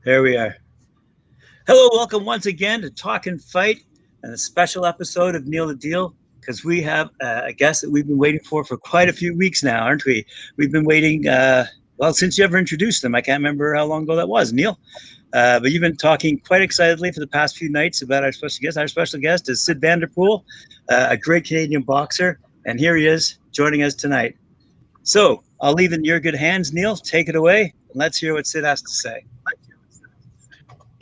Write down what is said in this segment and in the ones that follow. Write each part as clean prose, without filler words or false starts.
There we are. Hello, welcome once again to Talk and Fight and a special episode of Neil the Deal because we have a guest that we've been waiting for quite a few weeks now, aren't we? We've been waiting, well, since you ever introduced them. I can't remember how long ago that was, Neil. But you've been talking quite excitedly for the past few nights about our special guest. Our special guest is Syd Vanderpool, a great Canadian boxer, and here he is joining us tonight. So I'll leave it in your good hands, Neil. Take it away, and let's hear what Syd has to say.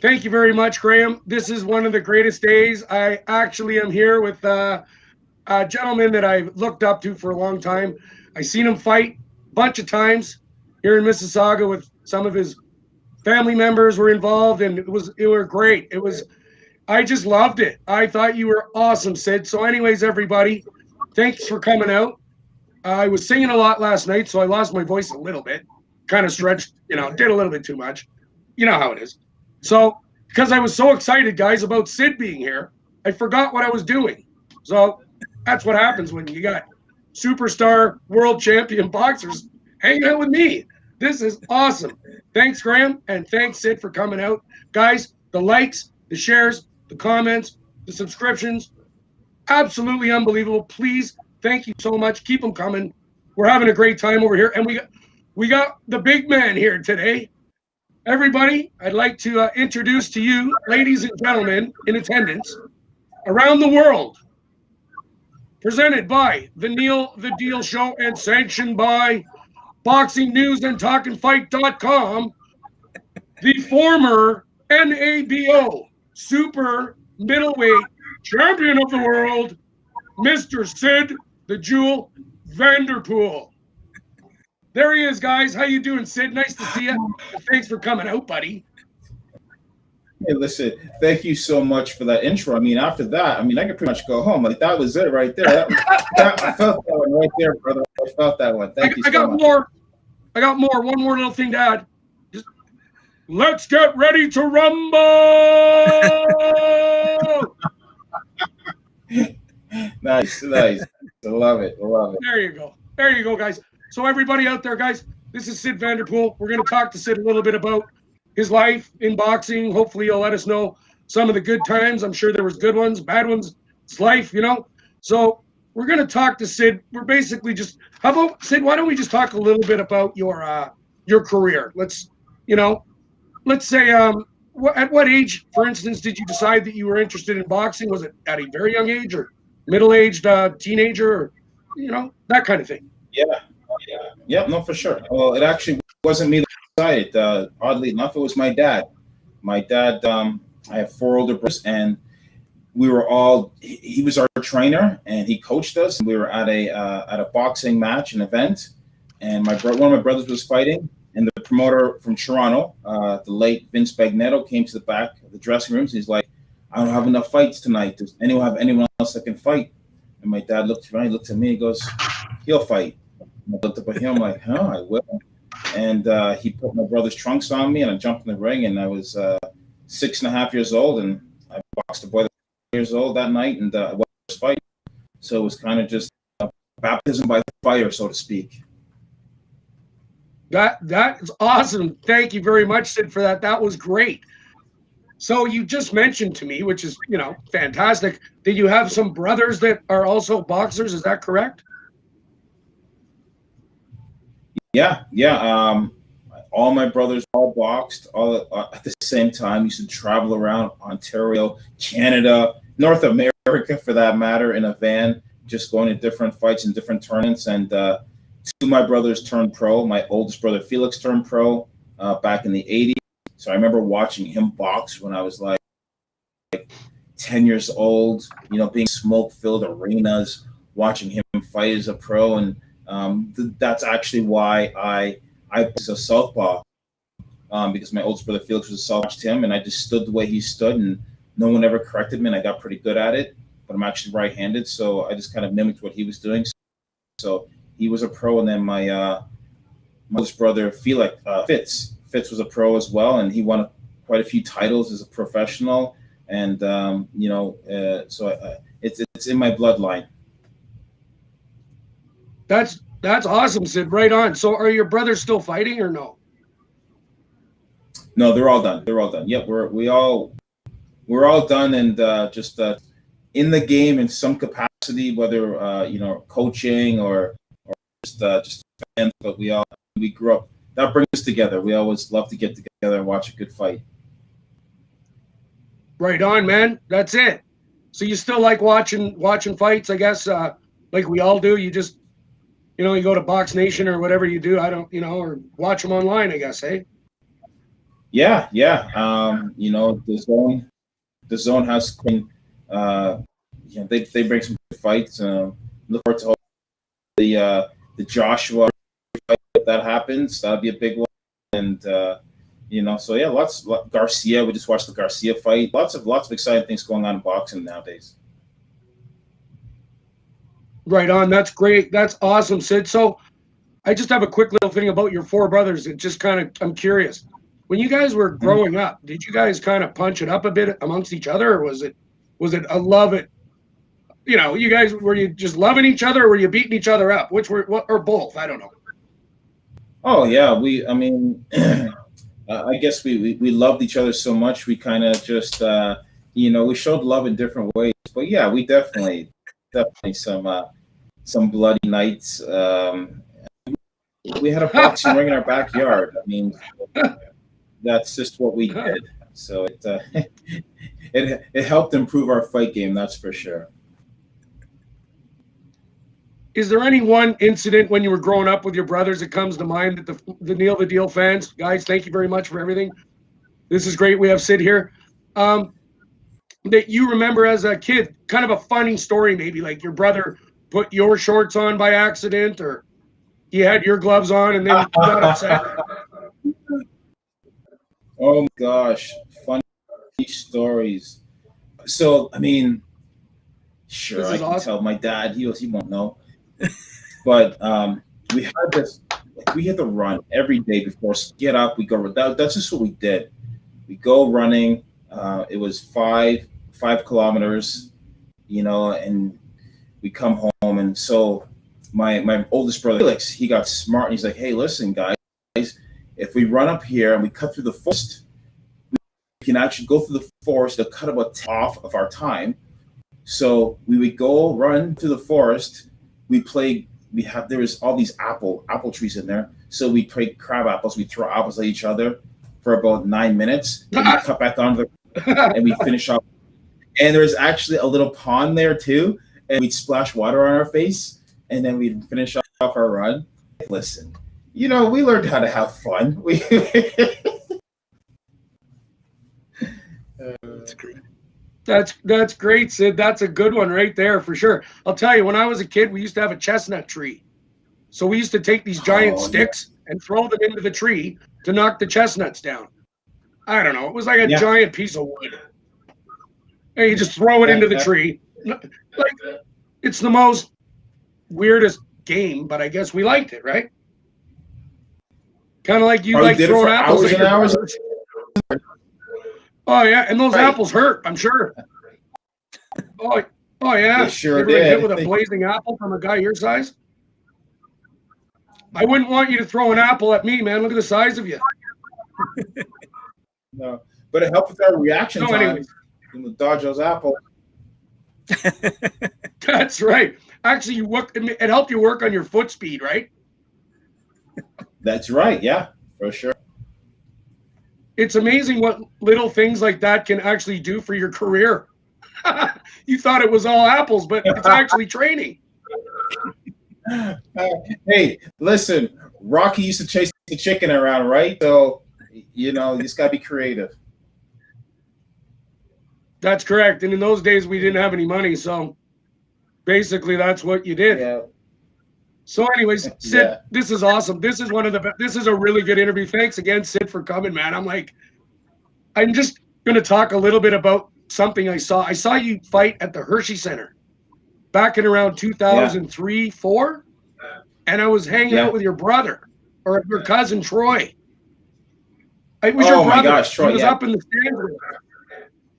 Thank you very much, Graham. This is one of the greatest days. I actually am here with a gentleman that I've looked up to for a long time. I seen him fight a bunch of times here in Mississauga with some of his family members were involved, and it was great. I just loved it. I thought you were awesome, Syd. So anyways, everybody, thanks for coming out. I was singing a lot last night, so I lost my voice a little bit. Kind of stretched, did a little bit too much. You know how it is. So, because I was so excited, guys, about Syd being here, I forgot what I was doing. So, that's what happens when you got superstar world champion boxers hanging out with me. This is awesome. Thanks, Graham, and thanks, Syd, for coming out. Guys, the likes, the shares, the comments, the subscriptions, absolutely unbelievable. Please, thank you so much. Keep them coming. We're having a great time over here, and we got the big man here today. Everybody, I'd like to introduce to you, ladies and gentlemen in attendance, around the world, presented by the Neil the Deal Show and sanctioned by Boxing News and TalkinFight.com, the former NABO super middleweight champion of the world, Mr. Syd the Jewel Vanderpool. There he is, guys. How you doing, Syd? Nice to see you. Thanks for coming out, buddy. Hey, listen, thank you so much for that intro. I mean, after that, I could pretty much go home. Like, that was it right there. I felt that one right there, brother. I felt that one. Thank you so much. I got more. One more little thing to add. Just, let's get ready to rumble. Nice. I love it. There you go, guys. So everybody out there, guys, this is Syd Vanderpool. We're going to talk to Syd a little bit about his life in boxing. Hopefully he'll let us know some of the good times. I'm sure there was good ones, bad ones. It's life, So we're going to talk to Syd. We're basically just, how about, Syd, why don't we just talk a little bit about your career? Let's say, at what age, for instance, did you decide that you were interested in boxing? Was it at a very young age or middle-aged teenager or, that kind of thing? Yeah, no, for sure. Well, it actually wasn't me that decided. Oddly enough, it was my dad. I have 4 older brothers, and we were all. He was our trainer, and he coached us. And we were at a boxing match, an event, and one of my brothers was fighting, and the promoter from Toronto, the late Vince Bagnetto, came to the back of the dressing rooms. And he's like, "I don't have enough fights tonight. Does anyone have anyone else that can fight?" And my dad looked around, he looked at me, he goes, "He'll fight." I looked up at him like, I will. And he put my brother's trunks on me, and I jumped in the ring, and I was 6.5 years old, and I boxed a boy that was years old that night, and I won his fight. So it was kind of just baptism by fire, so to speak. That is awesome. Thank you very much, Syd, for that. That was great. So you just mentioned to me, which is, fantastic, that you have some brothers that are also boxers. Is that correct? Yeah. All my brothers all boxed all at the same time. Used to travel around Ontario, Canada, North America, for that matter, in a van, just going to different fights and different tournaments. And 2 of my brothers turned pro. My oldest brother, Felix, turned pro back in the 80s. So I remember watching him box when I was like 10 years old, being smoke-filled arenas, watching him fight as a pro. And that's actually why I was a southpaw, because my oldest brother Felix was a southpaw. I watched him, and I just stood the way he stood, and no one ever corrected me, and I got pretty good at it. But I'm actually right-handed, so I just kind of mimicked what he was doing. So he was a pro, and then my oldest brother Felix, Fitz was a pro as well, and he won quite a few titles as a professional. And so it's in my bloodline. That's awesome, Syd. Right on. So are your brothers still fighting or no? No, they're all done. They're all done. Yep, we're all done, and just in the game in some capacity, whether coaching or just fans. But we grew up. That brings us together. We always love to get together and watch a good fight. Right on, man. That's it. So you still like watching fights, I guess, like we all do. You just, you go to Box Nation or whatever you do. I don't, or watch them online, I guess, hey? Yeah, yeah. The zone has they bring some good fights. Look forward to the Joshua fight if that happens. That'll be a big one. And so yeah, Garcia. We just watched the Garcia fight. Lots of exciting things going on in boxing nowadays. Right on. That's great. That's awesome, Syd. So I just have a quick little thing about your four brothers. It just I'm curious. When you guys were growing up, did you guys kind of punch it up a bit amongst each other, or was it a love it? You guys, were you just loving each other, or were you beating each other up? Or both? I don't know. Oh yeah, I guess we loved each other so much. We kind of just we showed love in different ways. But yeah, we definitely some bloody nights. We had a boxing ring in our backyard. I mean, that's just what we did. So it helped improve our fight game. That's for sure. Is there any one incident when you were growing up with your brothers that comes to mind that the Neil the Deal fans, guys, thank you very much for everything. This is great. We have Syd here. That you remember as a kid, kind of a funny story, maybe like your brother put your shorts on by accident, or you had your gloves on and then you got upset. Oh my gosh, funny stories. So I mean, sure, I can awesome. Tell my dad. He won't know. But we had to run every day before get up. We go. That's just what we did. We go running. It was 5 kilometers, and we come home. And so my oldest brother Felix, he got smart. And he's like, "Hey, listen, guys, if we run up here and we cut through the forest, we can actually go through the forest. They'll cut about half of our time. So we would go run through the forest. There was all these apple trees in there. So we play crab apples. We throw apples at each other for about 9 minutes. And we cut back on and we finish up. And there's actually a little pond there too. And we'd splash water on our face. And then we'd finish off our run. Listen, we learned how to have fun. That's great. That's great, Syd. That's a good one right there for sure. I'll tell you, when I was a kid, we used to have a chestnut tree. So we used to take these giant sticks and throw them into the tree to knock the chestnuts down. I don't know. It was like a giant piece of wood. And you just throw it into the tree. Like, it's the most weirdest game, but I guess we liked it, right? Kind of like you like throwing apples at your brothers. Oh yeah, and those apples hurt, I'm sure. Oh yeah. They sure you ever did. Hit with a blazing apple from a guy your size? I wouldn't want you to throw an apple at me, man. Look at the size of you. No, but it helped with our reaction time. To dodge those apples. That's right. Actually, it helped you work on your foot speed, right? That's right. Yeah, for sure. It's amazing what little things like that can actually do for your career. You thought it was all apples, but it's actually training. Hey, listen, Rocky used to chase the chicken around, right? So, you just got to be creative. That's correct. And in those days, we didn't have any money. So basically, that's what you did. Yeah. So anyways, Syd, This is awesome. This is a really good interview. Thanks again, Syd, for coming, man. I'm just going to talk a little bit about something I saw. I saw you fight at the Hershey Center back in around 2003, 4. And I was hanging out with your brother or your cousin, Troy. It was your brother. My gosh, Troy. He was up in the stands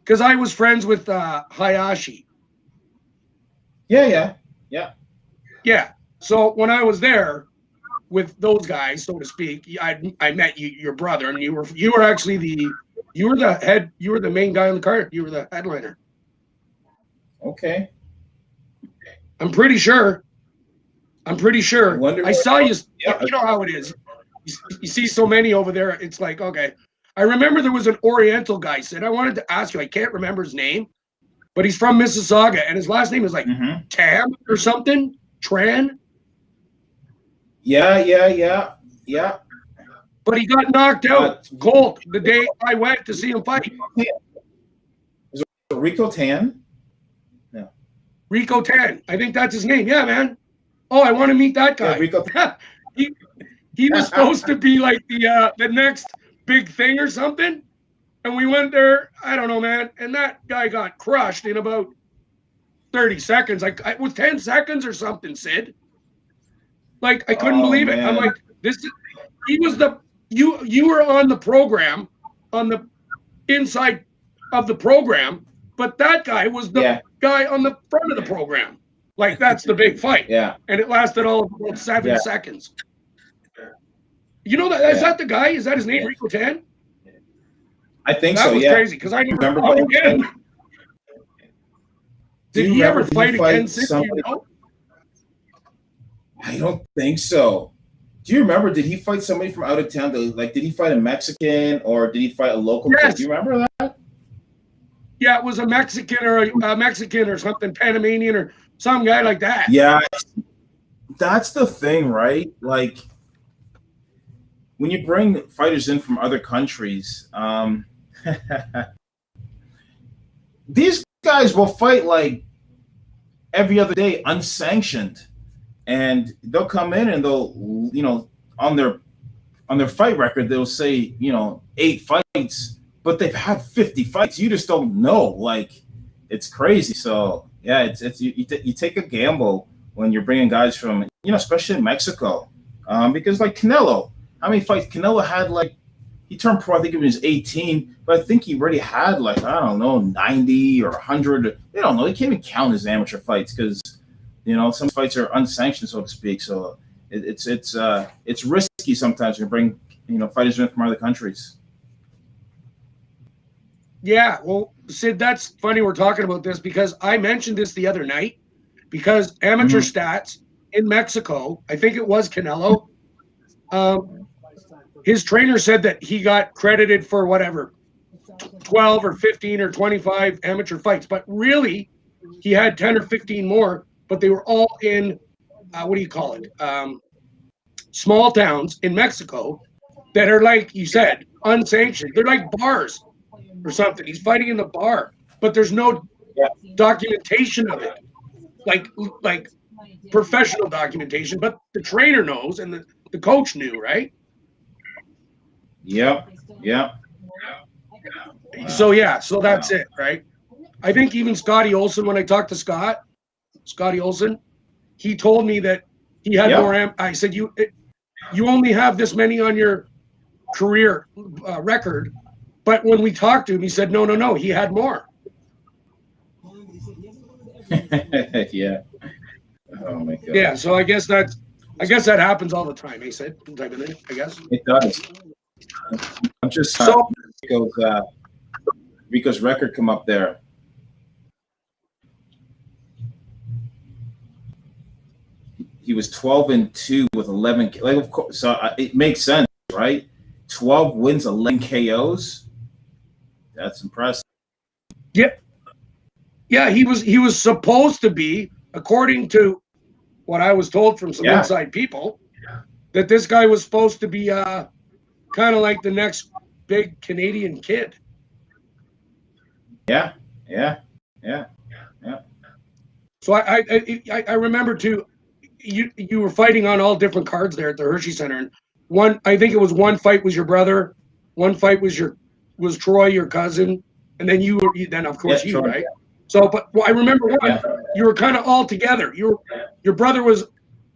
because I was friends with Hayashi. Yeah. So when I was there, with those guys, so to speak. I met your brother, and you were actually you were the main guy on the card. You were the headliner. Okay. I'm pretty sure. I saw you. Yeah. You know how it is. You see so many over there. It's like, okay. I remember there was an Oriental guy said, I wanted to ask you. I can't remember his name, but he's from Mississauga, and his last name is like Tam or something. Tran. Yeah. But he got knocked out cold the day I went to see him fight. Is it Rico Tan? No. Rico Tan. I think that's his name. Yeah, man. Oh, I want to meet that guy. Yeah, Rico. he was supposed to be like the next big thing or something. And we went there, I don't know, man. And that guy got crushed in about 30 seconds. Like it was 10 seconds or something, Syd. Like I couldn't believe it. I'm like, he was you were on the program, on the inside of the program, but that guy was the guy on the front of the program. Like that's the big fight. Yeah. And it lasted all of about 7 seconds. You know that is that the guy? Is that his name, Rico Tan? I think that so. Was crazy because I never remember again. Did he ever fight again? I don't think so. Do you remember? Did he fight somebody from out of town? Like, did he fight a Mexican or did he fight a local? Yes. Do you remember that? Yeah, it was a Mexican or something, Panamanian or some guy like that. Yeah, that's the thing, right? Like, when you bring fighters in from other countries, these guys will fight like every other day, unsanctioned, and they'll come in and they'll, on their fight record, they'll say, 8 fights, but they've had 50 fights. You just don't know. Like, it's crazy. So yeah, it's you take a gamble when you're bringing guys from, especially in Mexico, because like Canelo, how many fights Canelo had? Like, he turned pro, I think it was 18, but I think he already had like, I don't know, 90 or 100. They don't know. They can't even count his amateur fights because, some fights are unsanctioned, so to speak. So it's risky sometimes when you bring, fighters in from other countries. Yeah, well, Syd, that's funny we're talking about this because I mentioned this the other night because amateur stats in Mexico, I think it was Canelo, his trainer said that he got credited for whatever, 12 or 15 or 25 amateur fights, but really he had 10 or 15 more, but they were all in, what do you call it, small towns in Mexico that are like you said, unsanctioned. They're like bars or something. He's fighting in the bar, but there's no documentation of it, like professional documentation, but the trainer knows and the coach knew, right? Yep. So that's it, right? I think even Scotty Olsen, when I talked to Scotty Olsen, he told me that he had more. I said, you only have this many on your career record, but when we talked to him, he said, no, he had more. Yeah. Oh my God. Yeah. So I guess that happens all the time. He said, type of thing, I guess it does. I'm just Rico's record come up there. He was 12-2 with 11. Like, of course, so it makes sense, right? 12 wins, 11 KOs. That's impressive. Yep. Yeah, he was supposed to be, according to what I was told from some inside people, that this guy was supposed to be kind of like the next big Canadian kid. Yeah. So I remember too. You were fighting on all different cards there at the Hershey Center, and I think it was one fight was your brother, one fight was Troy, your cousin, and then then of course you, right? So, but I remember you were kind of all together. Your brother was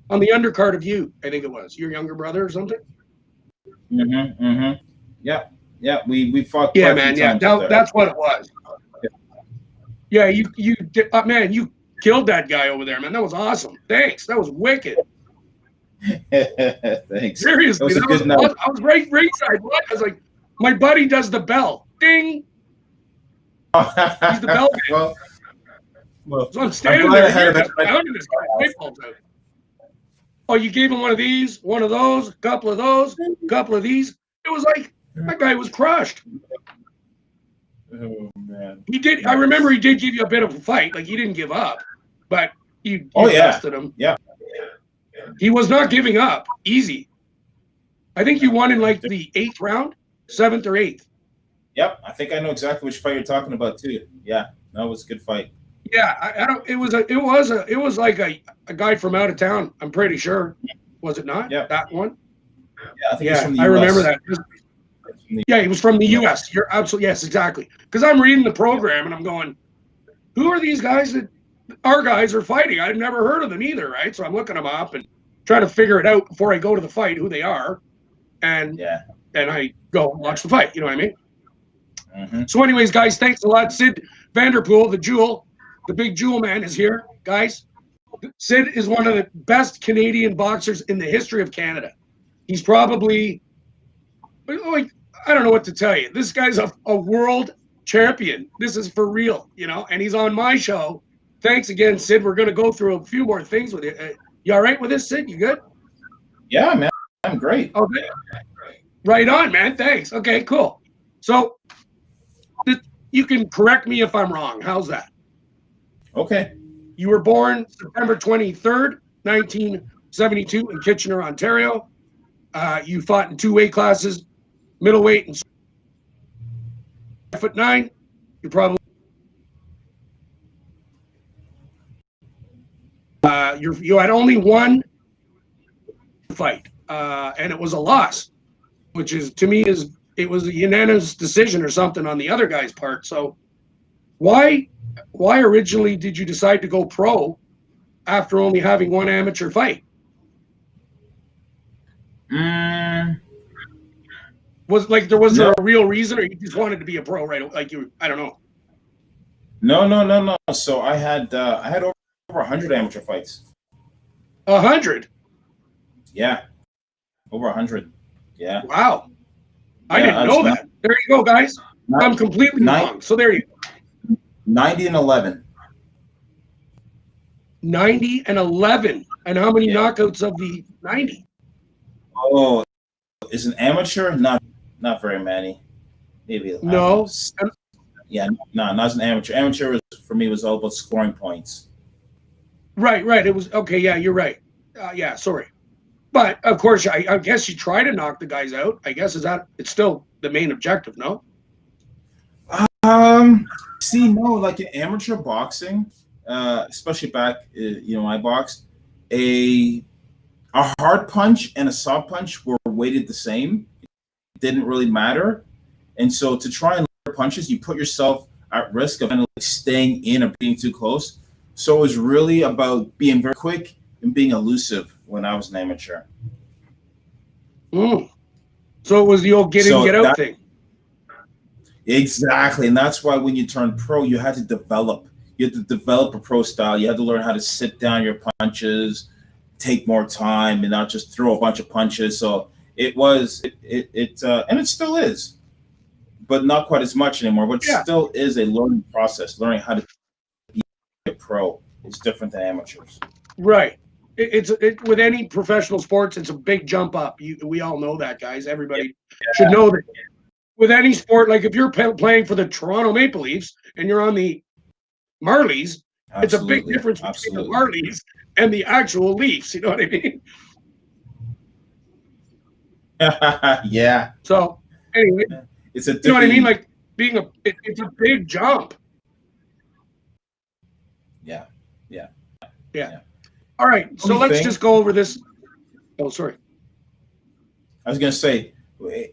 on the undercard of you, I think it was your younger brother or something. Yeah. We fought. Yeah, man. Yeah, that's what it was. Yeah, you killed that guy over there, man. That was awesome. Thanks. That was wicked. Thanks. Seriously, That was a good night. I was right ringside. What? I was like, my buddy does the bell. Ding. He's the bell man. Well, So I'm standing there. This guy falls out. Oh, you gave him one of these, one of those, a couple of those, a couple of these. It was like that guy was crushed. Oh man. He did. Nice. I remember he did give you a bit of a fight. Like he didn't give up, but you tested him. Yeah. He was not giving up. Easy. I think you won in like the 8th round, 7th or 8th. Yep, I think I know exactly which fight you're talking about too. Yeah, that was a good fight. Yeah, I don't. It was like a guy from out of town. I'm pretty sure. Was it not? Yeah, that one. Yeah, I think he's from the US. I remember that. Yeah, he was from the US. You're absolutely yes, exactly. Because I'm reading the program and I'm going, who are these guys that our guys are fighting? I've never heard of them either, right? So I'm looking them up and trying to figure it out before I go to the fight, who they are, and then I go and watch the fight. You know what I mean? Mm-hmm. So, anyways, guys, thanks a lot. Syd Vanderpool, the Jewel, the big Jewel man, is here, guys. Syd is one of the best Canadian boxers in the history of Canada. He's probably, like, I don't know what to tell you. This guy's a world champion. This is for real, you know, and he's on my show. Thanks again, Syd. We're going to go through a few more things with you. You all right with this, Syd? You good? Yeah, man. I'm great. Okay. Right on, man. Thanks. Okay, cool. So you can correct me if I'm wrong. How's that? Okay. You were born September 23rd, 1972 in Kitchener, Ontario. You fought in 2 weight classes, middleweight and 5'9". You're probably you had only one fight, and it was a loss, which is to me it was a unanimous decision or something on the other guy's part. So why originally did you decide to go pro after only having one amateur fight? Was there a real reason, or you just wanted to be a pro, right? Like I don't know. No. So I had over 100 amateur fights. 100? Yeah, over 100. Yeah. Wow. I didn't know that. There you go, guys. I'm completely wrong. So there you go. 90 and 11. 90 and 11. And how many knockouts of the 90? Oh, is an amateur? Not very many. Maybe. No. Not as an amateur. Amateur for me was all about scoring points. Right. It was okay. Yeah, you're right. Sorry. But of course, I guess you try to knock the guys out. I guess it's still the main objective, no? Like in amateur boxing, especially back, I boxed, a hard punch and a soft punch were weighted the same. It didn't really matter. And so to try and learn punches, you put yourself at risk of kind of like staying in or being too close. So it was really about being very quick and being elusive when I was an amateur. So it was the old get in, get out thing. Exactly. And that's why when you turned pro, you had to develop. You had to develop a pro style. You had to learn how to sit down your punches, take more time, and not just throw a bunch of punches. So it was, and it still is, but not quite as much anymore. But it still is a learning process. Learning how to be a pro is different than amateurs. Right. It's with any professional sports, it's a big jump up. We all know that, guys. Everybody should know that. With any sport, like if you're playing for the Toronto Maple Leafs and you're on the Marlies, it's a big difference between the Marlies and the actual Leafs. You know what I mean? Yeah. So anyway, it's a you know what I mean? Like it's a big jump. Yeah. All right, so let's just go over this. Oh, sorry. I was gonna say,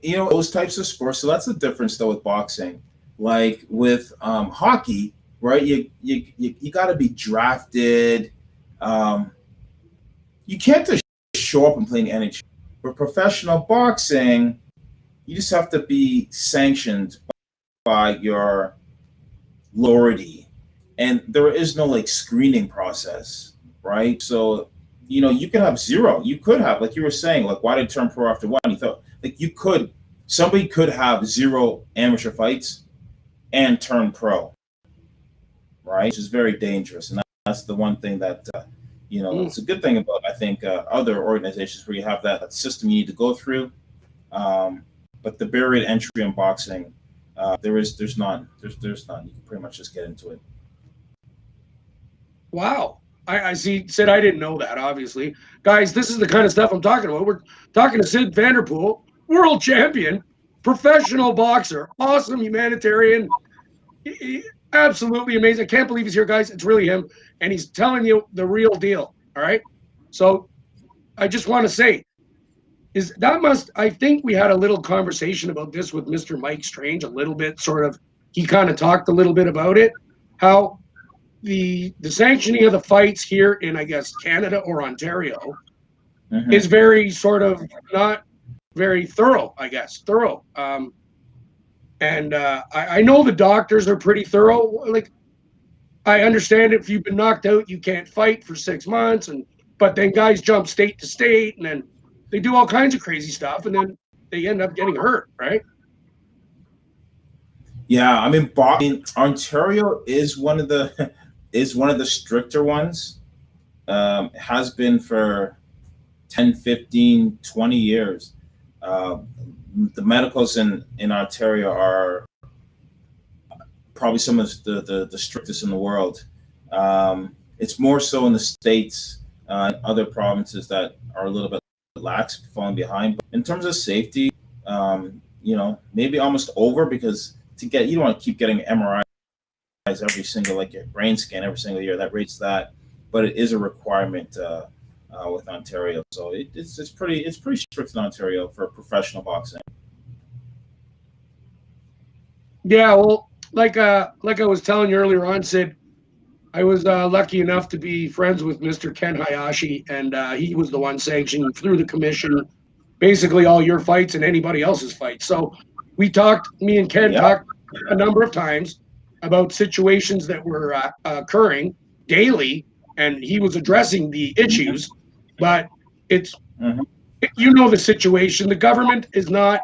those types of sports. So that's the difference, though, with boxing. Like with hockey, right? You got to be drafted. You can't just show up and play in the NHL. For professional boxing, you just have to be sanctioned by your lordy, and there is no like screening process, right? So, you could have zero. You could have, like you were saying, like why did turn pro after one? You thought like somebody could have zero amateur fights and turn pro, right? Which is very dangerous, and that's the one thing that it's a good thing about I think other organizations where you have that system you need to go through. But the barrier to entry in boxing, there's none. There's none. You can pretty much just get into it. Wow. I see. Syd, I didn't know that, obviously. Guys, this is the kind of stuff I'm talking about. We're talking to Syd Vanderpool, world champion, professional boxer, awesome humanitarian, absolutely amazing. I can't believe he's here, guys. It's really him. And he's telling you the real deal. All right. So I just want to say, I think we had a little conversation about this with Mr. Mike Strange, a little bit, sort of, he kind of talked a little bit about it, how the sanctioning of the fights here in, I guess, Canada or Ontario is very sort of not very thorough, I guess, I know the doctors are pretty thorough. Like, I understand if you've been knocked out, you can't fight for 6 months, but then guys jump state to state, and then they do all kinds of crazy stuff, and then they end up getting hurt, right? Yeah, I mean, Ontario is one of the stricter ones. Has been for 10, 15, 20 years. The medicals in Ontario are probably some of the strictest in the world. It's more so in the States and other provinces that are a little bit lax, falling behind. But in terms of safety, maybe almost over, because you don't want to keep getting MRIs every single, like your brain scan every single year. That rates that, but it is a requirement with Ontario. So it's pretty strict in Ontario for professional boxing. Yeah, well, like I was telling you earlier on, Syd, I was lucky enough to be friends with Mr. Ken Hayashi, and he was the one sanctioning through the commission basically all your fights and anybody else's fights. So me and Ken talked a number of times about situations that were occurring daily, and he was addressing the issues, but it's, the situation. The government is not,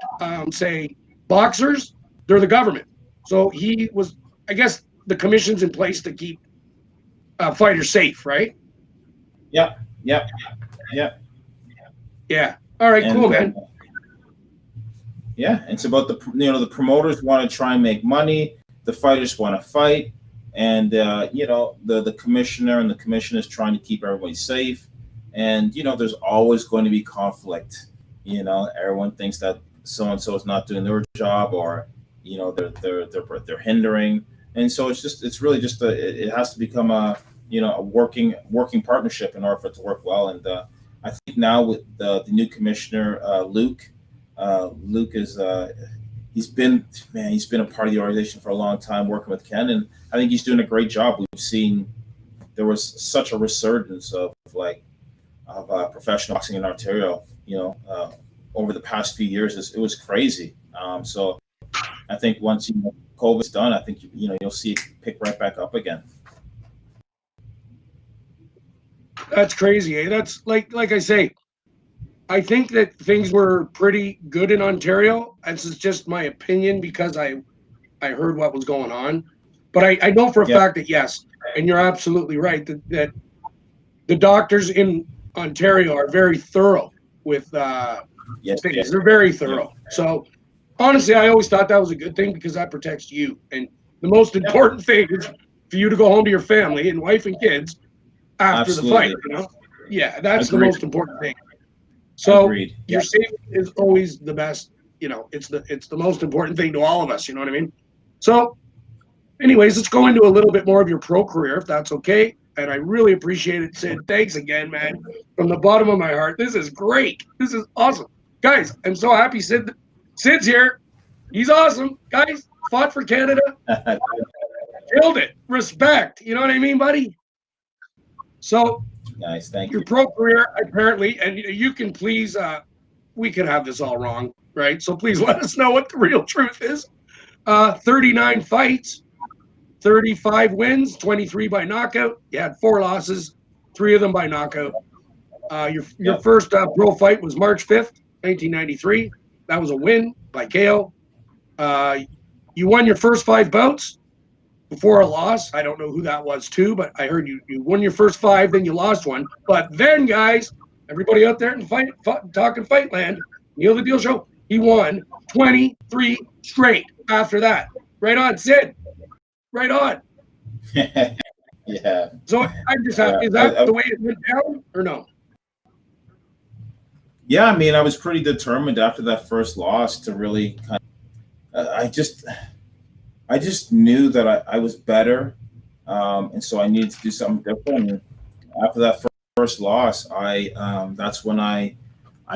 say, boxers, they're the government. So he was, I guess, the commission's in place to keep fighters safe, right? Yeah. All right, cool, man. Yeah, it's about the promoters want to try and make money, the fighters want to fight, and the commissioner and the commission is trying to keep everybody safe, and there's always going to be conflict. Everyone thinks that so and so is not doing their job, or they're hindering, and so it's really just it has to become a working partnership in order for it to work well. And I think now with the new commissioner, Luke is he's been a part of the organization for a long time, working with Ken, and I think he's doing a great job. We've seen there was such a resurgence of professional boxing in Ontario, over the past few years. It was crazy. So I think once COVID's done, I think you'll see it pick right back up again. That's crazy, eh? That's like I say, I think that things were pretty good in Ontario. This is just my opinion because I heard what was going on. But I know for a fact that yes, and you're absolutely right, that the doctors in Ontario are very thorough with things. Yes. They're very thorough. Yeah. So honestly, I always thought that was a good thing because that protects you. And the most important thing is for you to go home to your family and wife and kids after the fight. Yeah, that's the most important thing. So your safety is always the best. It's the most important thing to all of us. You know what I mean? So anyways, let's go into a little bit more of your pro career, if that's okay. And I really appreciate it, Syd. Thanks again, man. From the bottom of my heart. This is great. This is awesome. Guys, I'm so happy Syd's here. He's awesome. Guys, fought for Canada. Killed it. Respect. You know what I mean, buddy? So nice, thank you. Your pro career, apparently, and you can please, we could have this all wrong, right? So please let us know what the real truth is. 39 fights, 35 wins, 23 by knockout. You had 4 losses, 3 of them by knockout. Your first pro fight was March 5th, 1993. That was a win by KO. You won your first 5 bouts before a loss. I don't know who that was too, but I heard you won your first 5, then you lost one. But then, guys, everybody out there in Talkin Fight Land, Neil the Deal Show, he won 23 straight after that. Right on, Syd. Right on. Yeah. So I'm just happy. Is that the way it went down or no? Yeah, I mean, I was pretty determined after that first loss to really kind of, I just knew that I was better, and so I needed to do something different. And after that first loss, that's when I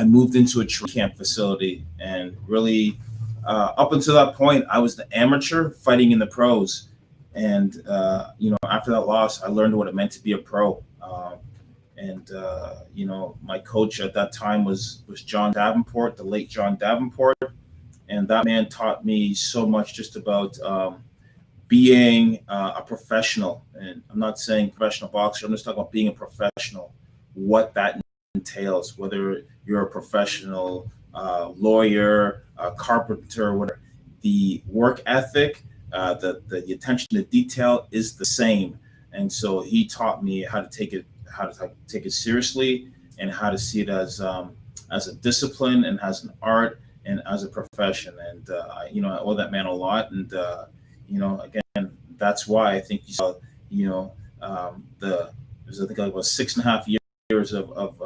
moved into a training camp facility, and really, up until that point, I was the amateur fighting in the pros. And after that loss, I learned what it meant to be a pro. My coach at that time was John Davenport, the late John Davenport, and that man taught me so much just about being a professional. And I'm not saying professional boxer, I'm just talking about being a professional, what that entails, whether you're a professional lawyer, carpenter, whatever. The work ethic, the attention to detail is the same. And so he taught me how to take it seriously, and how to see it as a discipline, and as an art, and as a profession. And I owe that man a lot. And again, that's why I think you saw there's I think like about 6.5 years of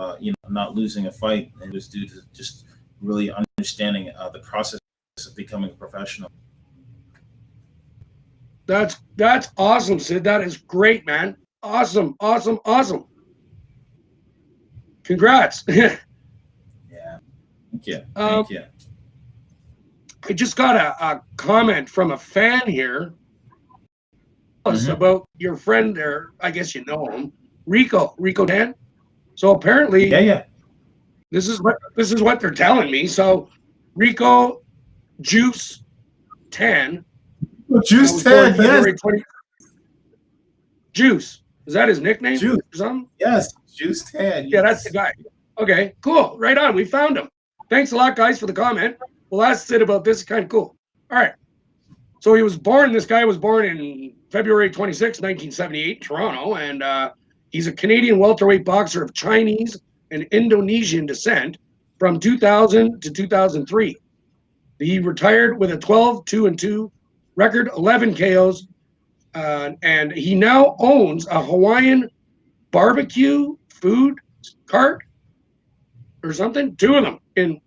not losing a fight, and it was due to just really understanding the process of becoming a professional. That's awesome, Syd. That is great, man. Awesome. Congrats. Yeah. Thank you. Thank you. I just got a comment from a fan here about your friend there. I guess you know him, Rico Dan. So apparently, yeah. This is what they're telling me. So Rico Juice 10. Juice 10, yes. 20. Juice. Is that his nickname? Juice. Or something? Yes, Juice 10. Yeah, that's the guy. Okay, cool. Right on. We found him. Thanks a lot, guys, for the comment. We'll ask Syd about this. Kind of cool. All right. So this guy was born in February 26, 1978, Toronto, and he's a Canadian welterweight boxer of Chinese and Indonesian descent from 2000 to 2003. He retired with a 12-2-2 record, 11 KOs, and he now owns a Hawaiian barbecue food cart or something. 2 of them. And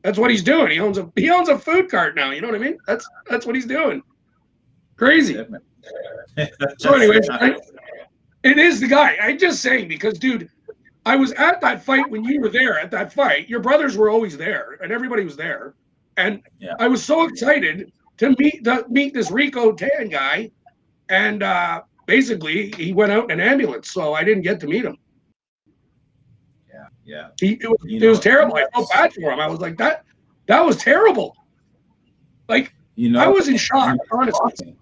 that's what he's doing. He owns a food cart now. You know what I mean? That's what he's doing. Crazy. So anyways, it is the guy. I'm just saying because, dude, I was at that fight when you were there at that fight. Your brothers were always there, and everybody was there. And I was so excited to meet this Rico Tan guy, and basically he went out in an ambulance, so I didn't get to meet him. Yeah. It was terrible. I felt bad for him. I was like, that was terrible. Like, I was in shock, honestly.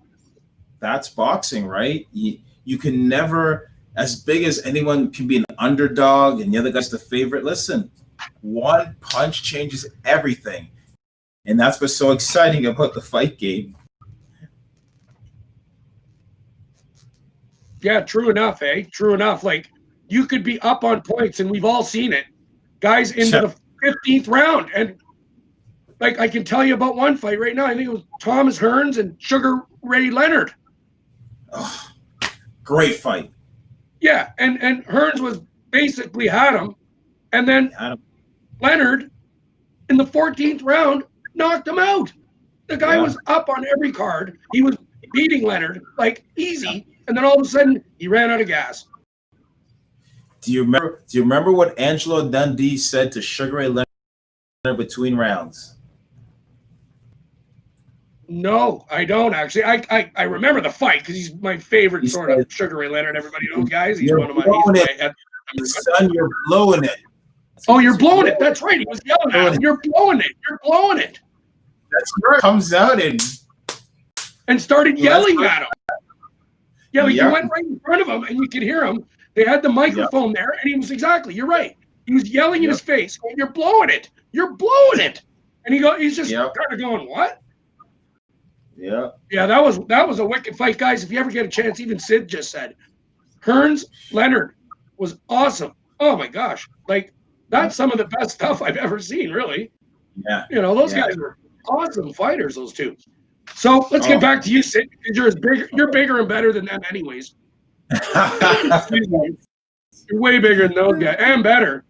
That's boxing, right? You can never, as big as anyone can be an underdog and the other guy's the favorite. Listen, one punch changes everything. And that's what's so exciting about the fight game. Yeah, true enough, eh? True enough. Like, you could be up on points, and we've all seen it. Guys into the 15th round. And, like, I can tell you about one fight right now. I think it was Thomas Hearns and Sugar Ray Leonard. Oh, great fight. Yeah, and Hearns was basically had him. And then Leonard, in the 14th round, knocked him out. The guy was up on every card. He was beating Leonard like easy, and then all of a sudden he ran out of gas. Do you remember what Angelo Dundee said to Sugar Ray Leonard between rounds? No, I don't actually. I remember the fight because he's my favorite of Sugar Ray Leonard. Everybody knows, guys. He's one of my. Son, you're blowing it. Oh, you're blowing it. That's right. He was yelling at him. You're blowing it. You're blowing it. That's right. Comes out and started yelling at him. Yeah, like you went right in front of him and you could hear him. They had the microphone there, and he was you're right. He was yelling in his face, going, "You're blowing it! You're blowing it!" And he's just kind of going, "What?" Yeah. Yeah, that was a wicked fight, guys. If you ever get a chance, even Syd just said, Hearns Leonard was awesome. Oh my gosh, like that's some of the best stuff I've ever seen. Really. Yeah. Those guys were awesome fighters. Those two. So let's get back to you, Syd, because you're bigger and better than them, anyways. You're way bigger than those guys and better.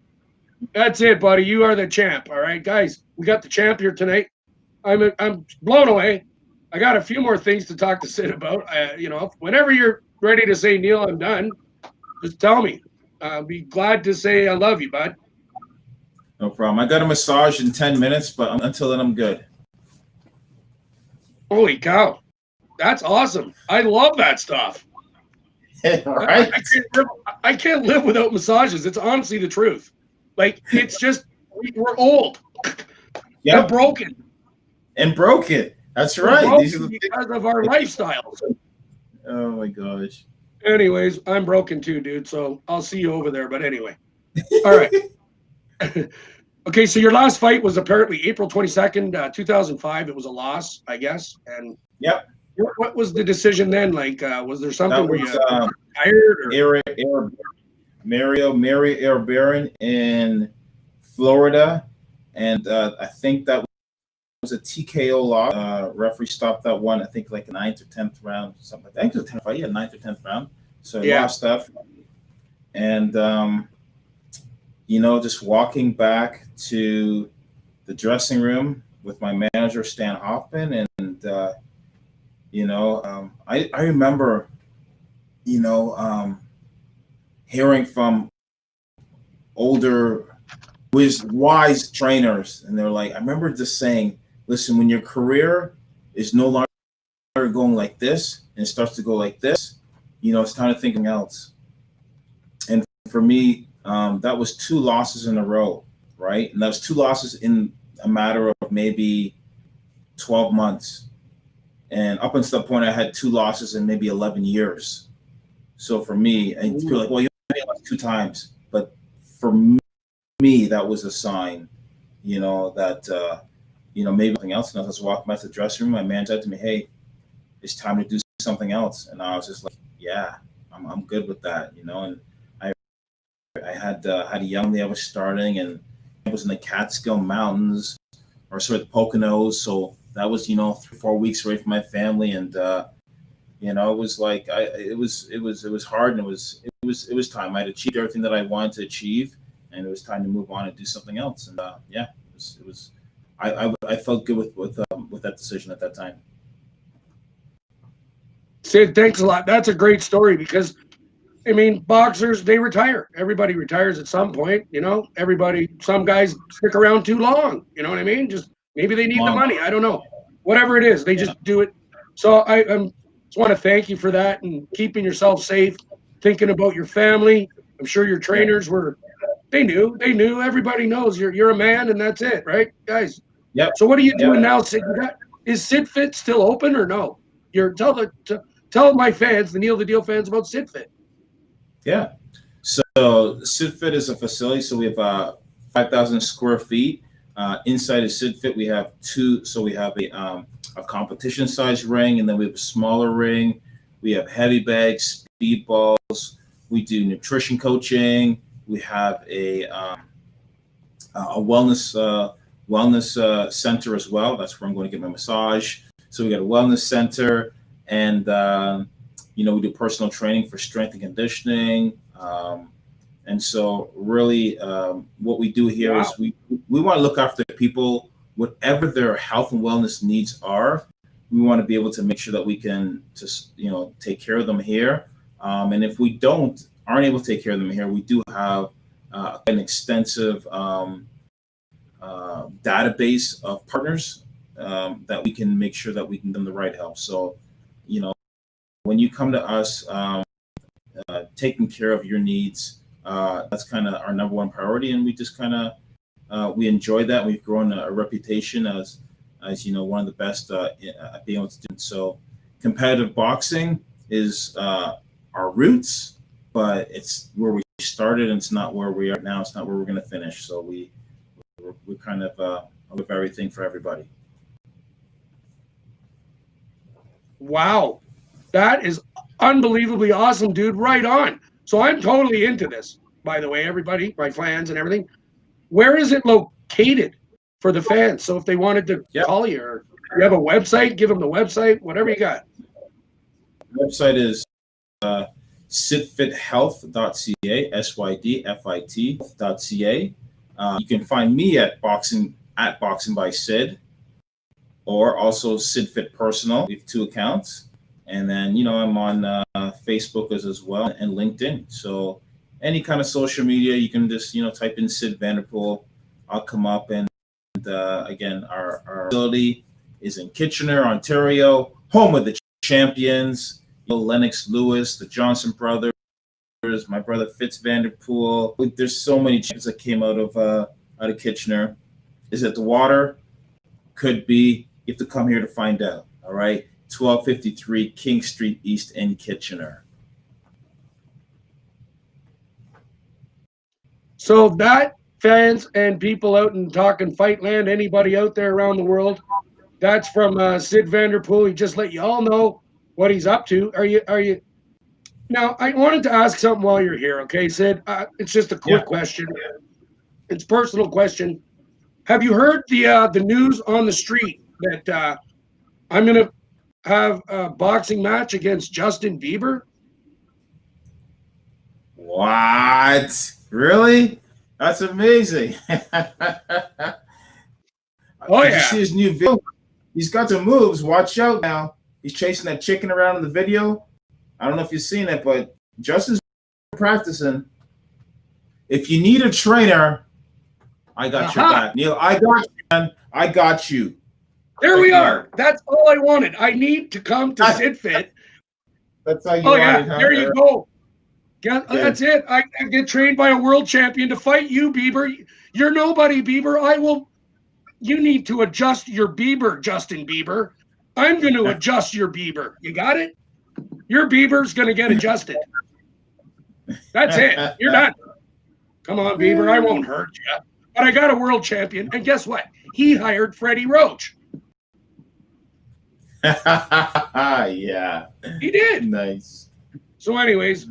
That's it, buddy. You are the champ. All right, guys. We got the champ here tonight. I'm blown away. I got a few more things to talk to Syd about. Whenever you're ready to say, Neil, I'm done, just tell me. I'll be glad to say I love you, bud. No problem. I got a massage in 10 minutes, but until then, I'm good. Holy cow. That's awesome. I love that stuff. Right? I can't live without massages. It's honestly the truth. Like, it's just, we're old. Yeah. We're broken. And broken. That's right. These are because of our lifestyles. Oh my gosh. Anyways, I'm broken too, dude. So I'll see you over there. But anyway. All right. Okay, so your last fight was apparently April 22nd, 2005. It was a loss, I guess. And yep. What was the decision then? Like, was there something where you tired? Mario Baron in Florida, and I think that was a TKO loss. Referee stopped that one. I think like the 9th or 10th round, something. I think it was a 10th fight. Yeah, 9th or 10th round. So I lost that, and just walking back to the dressing room with my manager Stan Hoffman, and I remember, hearing from older, wise trainers, and they're like, I remember just saying, listen, when your career is no longer going like this and it starts to go like this, it's time to think else. And for me, that was 2 losses in a row, right? And that was 2 losses in a matter of maybe 12 months. And up until that point, I had 2 losses in maybe 11 years. So for me, and people are like, well, you only lost 2 times. But for me, that was a sign, that, maybe something else. And I was walking back to the dressing room. My man said to me, hey, it's time to do something else. And I was just like, yeah, I'm good with that, And I had a young day I was starting, and I was in the Catskill Mountains, or sort of the Poconos. So that was, 3-4 weeks away from my family. And, it was like, it was hard, and it was time. I had achieved everything that I wanted to achieve, and it was time to move on and do something else. And I felt good with that decision at that time. Syd, thanks a lot. That's a great story because, boxers, they retire. Everybody retires at some point, some guys stick around too long. You know what I mean? Just maybe they need the money. I don't know. Whatever it is, they just do it. So I just want to thank you for that and keeping yourself safe, thinking about your family. I'm sure your trainers they knew. Everybody knows you're a man, and that's it, right, guys? Yeah. So what are you doing now, Syd? Is Syd Fit still open or no? Tell my fans, the Neil the Deal fans, about Syd Fit. Yeah. So Syd Fit is a facility. So we have 5,000 square feet. Inside of Syd Fit, we have 2. So we have a competition size ring, and then we have a smaller ring. We have heavy bags, speed balls. We do nutrition coaching. We have a wellness center as well. That's where I'm going to get my massage. So we got a wellness center, and we do personal training for strength and conditioning. And so really what we do here is we want to look after people, whatever their health and wellness needs are. We want to be able to make sure that we can just, take care of them here. And if we aren't able to take care of them here, we do have an extensive database of partners that we can make sure that we can give them the right help. So, when you come to us, taking care of your needs, that's kind of our number one priority, and we just kind of we enjoy that. We've grown a reputation as one of the best at being able to do it. So competitive boxing is our roots, but it's where we started, and it's not where we are now. It's not where we're going to finish. So we kind of with everything for everybody. Wow. That is unbelievably awesome, dude. Right on. So I'm totally into this, by the way, everybody, my fans and everything. Where is it located for the fans? So if they wanted to call you, or you have a website, give them the website, whatever you got. The website is sydfithealth.ca, SYDFIT.ca. You can find me at Boxing by Syd, or also Syd Fit Personal. We have 2 accounts. And then, I'm on Facebook as well, and LinkedIn. So any kind of social media, you can just, type in Syd Vanderpool. I'll come up. And again, our facility is in Kitchener, Ontario, home of the champions, Lennox Lewis, the Johnson brothers, my brother Syd Vanderpool. There's so many champions that came out of Kitchener. Is it the water? Could be. You have to come here to find out. All right. 1253 King Street East in Kitchener. So that, fans and people out in Talkin Fight Land, anybody out there around the world, that's from Syd Vanderpool. He just let you all know what he's up to. Are you? Now, I wanted to ask something while you're here, okay, Syd? It's just a quick question. It's a personal question. Have you heard the news on the street that I'm going to have a boxing match against Justin Bieber? What? Really? That's amazing. Oh, Did yeah. you see his new video? He's got some moves. Watch out now. He's chasing that chicken around in the video. I don't know if you've seen it, but Justin's practicing. If you need a trainer, I got your back. Neil, I got you, man. I got you. There we are. That's all I wanted. I need to come to Syd Fit. That's how you want it, huh? There you go. That's it. I get trained by a world champion to fight you, Bieber. You're nobody, Bieber. You need to adjust your Bieber, Justin Bieber. I'm going to adjust your Bieber. You got it? Your Bieber's going to get adjusted. That's it. You're done. Come on, Bieber. I won't hurt you. But I got a world champion. And guess what? He hired Freddie Roach. Yeah. He did. Nice. So anyways,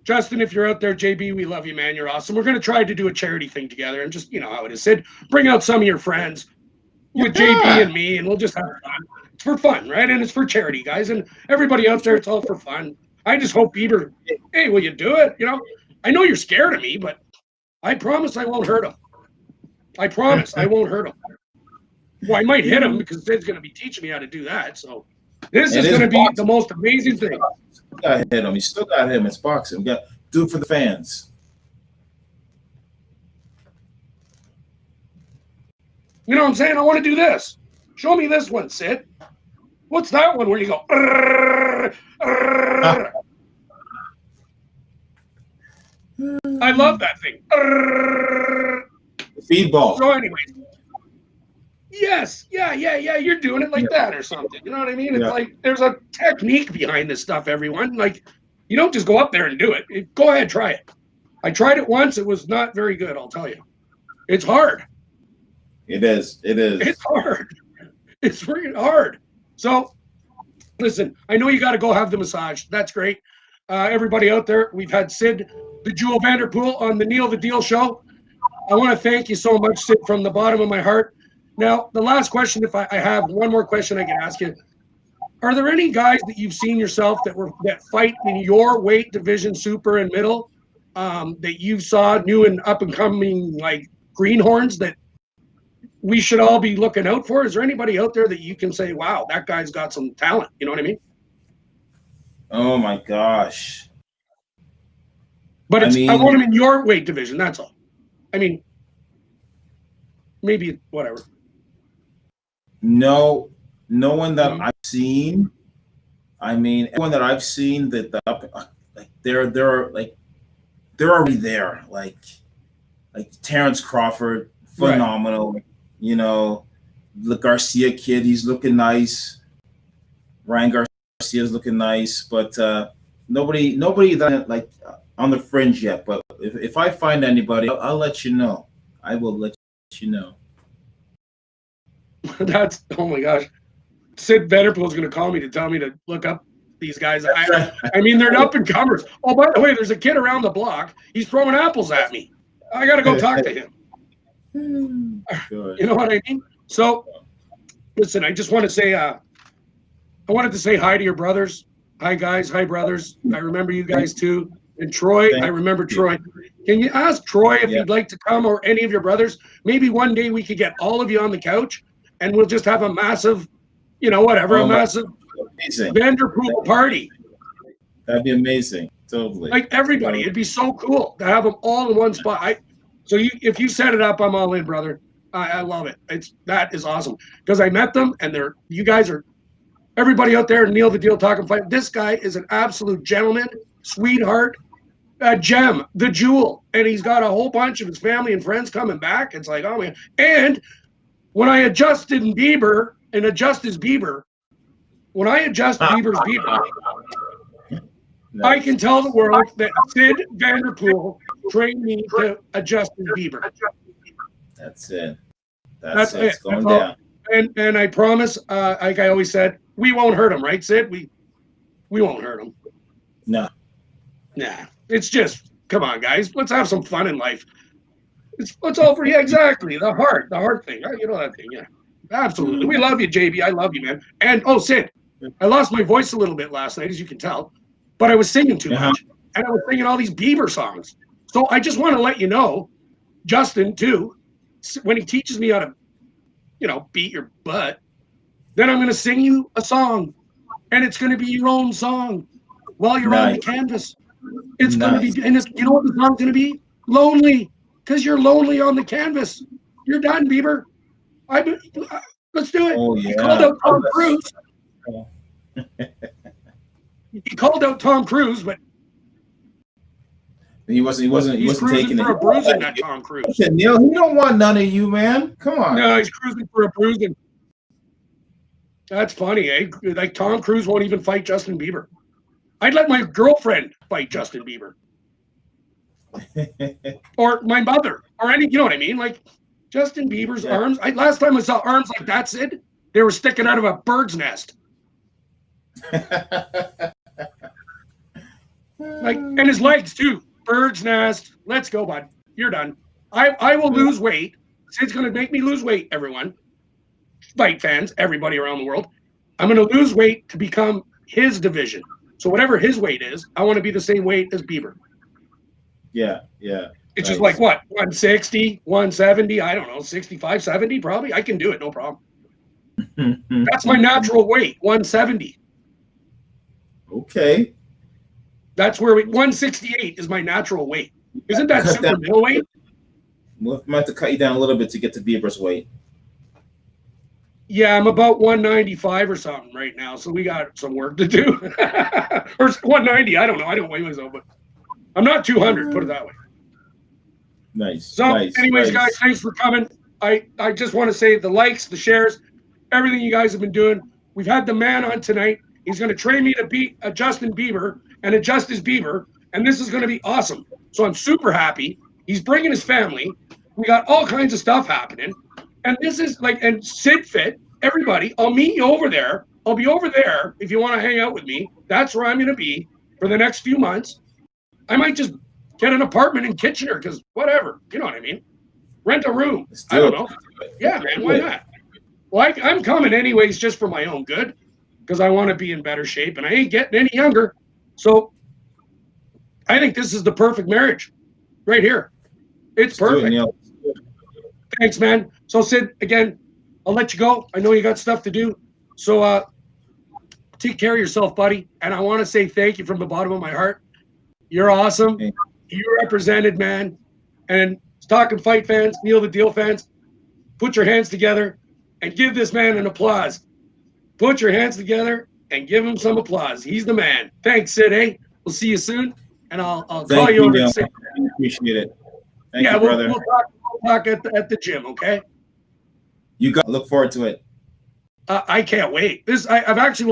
Justin, if you're out there, JB, we love you, man. You're awesome. We're going to try to do a charity thing together and just, how it is, Syd, bring out some of your friends with JB and me, and we'll just have fun. It's for fun, right? And it's for charity, guys. And everybody out there, it's all for fun. I just hope Bieber, hey, will you do it? I know you're scared of me, but I promise I won't hurt him. I promise I won't hurt him. Well, I might hit him because Syd's going to be teaching me how to do that. So this is going to be the most amazing thing. You got to hit him. You still got to hit him. It's boxing. We got to do it for the fans. You know what I'm saying? I want to do this. Show me this one, Syd. What's that one where you go? I love that thing. Speedball. So anyways. Yes. Yeah. You're doing it like that or something. You know what I mean? It's like there's a technique behind this stuff, everyone. Like, you don't just go up there and do it. Go ahead, try it. I tried it once. It was not very good, I'll tell you. It's hard. It is. It's hard. It's freaking hard. So, listen, I know you got to go have the massage. That's great. Everybody out there, we've had Syd the Jewel Vanderpool on the Neil the Deal show. I want to thank you so much, Syd, from the bottom of my heart. Now, the last question, if I have one more question I can ask you. Are there any guys that you've seen yourself that fight in your weight division, super and middle, that you saw new and up and coming like greenhorns that we should all be looking out for? Is there anybody out there that you can say, wow, that guy's got some talent? You know what I mean? Oh my gosh. But I want him in your weight division. That's all. I mean, maybe whatever. No one that I've seen. I mean, everyone that I've seen they're already there. Like Terrence Crawford, phenomenal. Right. The Garcia kid, he's looking nice. Ryan Garcia's looking nice, but nobody that on the fringe yet, but if I find anybody, I'll let you know. I will let you know. That's, oh my gosh. Syd Vanderpool is going to call me to tell me to look up these guys. I mean, they're up and comers. Oh, by the way, there's a kid around the block. He's throwing apples at me. I got to go talk to him. You know what I mean? So, listen, I just want to say, I wanted to say hi to your brothers. Hi, guys. Hi, brothers. I remember you guys too. And Troy, I remember Troy. Can you ask Troy if he'd like to come, or any of your brothers? Maybe one day we could get all of you on the couch and we'll just have a massive, you know, whatever, a massive Vanderpool party. That'd be amazing. Totally. Like everybody. It'd be so cool to have them all in one spot. If you set it up, I'm all in, brother. I love it. That is awesome. Because I met them, and you guys are, everybody out there, Neil the Deal Talkin Fight. This guy is an absolute gentleman, sweetheart, a gem, the jewel. And he's got a whole bunch of his family and friends coming back. It's like, oh man. And when I adjust Bieber and adjust his Bieber, when I adjust Bieber's Bieber, I can tell the world that Syd Vanderpool trained me to adjust his Bieber. That's it. That's it. It's going down. And I promise, like I always said, we won't hurt him, right, Syd? We won't hurt him. No. Nah. It's just, come on, guys. Let's have some fun in life. It's all for, yeah, exactly. The heart thing. You know that thing, yeah. Absolutely. We love you, JB. I love you, man. And, oh, Syd, I lost my voice a little bit last night, as you can tell. But I was singing too much. And I was singing all these Bieber songs. So I just want to let you know, Justin, too, when he teaches me how to, you know, beat your butt, then I'm going to sing you a song. And it's going to be your own song while you're on the canvas. It's going to be, and you know what the song's going to be? Lonely. Because you're lonely on the canvas. You're done, Bieber. Let's do it. Oh, yeah. He called out Tom Cruise. He called out Tom Cruise, but he wasn't taking for a bruising, that Tom Cruise. Neil, he don't want none of you, man. Come on. No, he's cruising for a bruising. That's funny, eh? Like Tom Cruise won't even fight Justin Bieber. I'd let my girlfriend fight Justin Bieber. Or my mother, or any, you know what I mean? Like Justin Bieber's arms. Last time I saw arms like that, Syd, they were sticking out of a bird's nest. Like, and his legs too. Bird's nest. Let's go, bud. You're done. I will lose weight. Syd's going to make me lose weight, everyone. Fight fans, everybody around the world. I'm going to lose weight to become his division. So whatever his weight is, I want to be the same weight as Bieber. Yeah. It's just like what? 160, 170, I don't know, 65, 70 probably. I can do it, no problem. That's my natural weight, 170. Okay. That's where 168 is my natural weight. Isn't that super middleweight? We'll have to cut you down a little bit to get to Bieber's weight. Yeah, I'm about 195 or something right now, so we got some work to do. Or 190, I don't know. I don't weigh myself, but I'm not 200, put it that way. Nice. So, anyways, guys, thanks for coming. I just want to say the likes, the shares, everything you guys have been doing. We've had the man on tonight. He's going to train me to beat Justin Bieber and adjust his Bieber, and this is going to be awesome. So I'm super happy. He's bringing his family. We got all kinds of stuff happening. And this is like, and Syd Fit, everybody, I'll meet you over there. I'll be over there if you want to hang out with me. That's where I'm going to be for the next few months. I might just get an apartment in Kitchener because whatever, you know what I mean? Rent a room. I don't know. Yeah, man, why not? Well, I'm coming anyways just for my own good because I want to be in better shape and I ain't getting any younger. So I think this is the perfect marriage right here. It's perfect. Thanks, man. So, Syd, again, I'll let you go. I know you got stuff to do. So take care of yourself, buddy. And I want to say thank you from the bottom of my heart. You're awesome. You represented, man. And Talkin Fight fans, Neil the Deal fans, put your hands together and give this man an applause. Put your hands together and give him some applause. He's the man. Thanks, Syd. Hey, we'll see you soon. And I'll call you over. I appreciate it. Thank you, brother. We'll talk at the gym, okay? You got. Look forward to it. I can't wait. I've actually